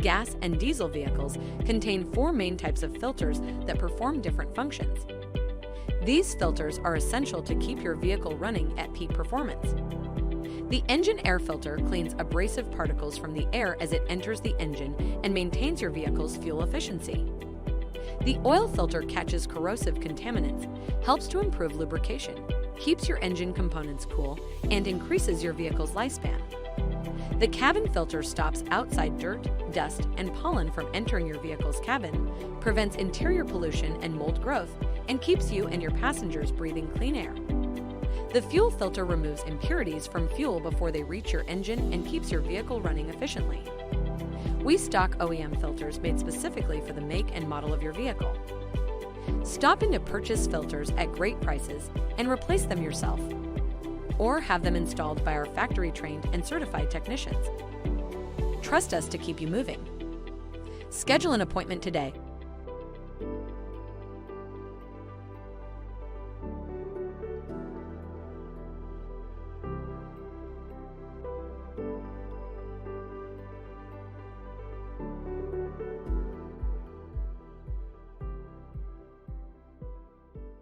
gas, and diesel vehicles contain 4 main types of filters that perform different functions. These filters are essential to keep your vehicle running at peak performance. The engine air filter cleans abrasive particles from the air as it enters the engine and maintains your vehicle's fuel efficiency. The oil filter catches corrosive contaminants, helps to improve lubrication, keeps your engine components cool, and increases your vehicle's lifespan. The cabin filter stops outside dirt, dust, and pollen from entering your vehicle's cabin, prevents interior pollution and mold growth, and keeps you and your passengers breathing clean air. The fuel filter removes impurities from fuel before they reach your engine and keeps your vehicle running efficiently. We stock OEM filters made specifically for the make and model of your vehicle. Stop in to purchase filters at great prices and replace them yourself, or have them installed by our factory-trained and certified technicians. Trust us to keep you moving. Schedule an appointment today.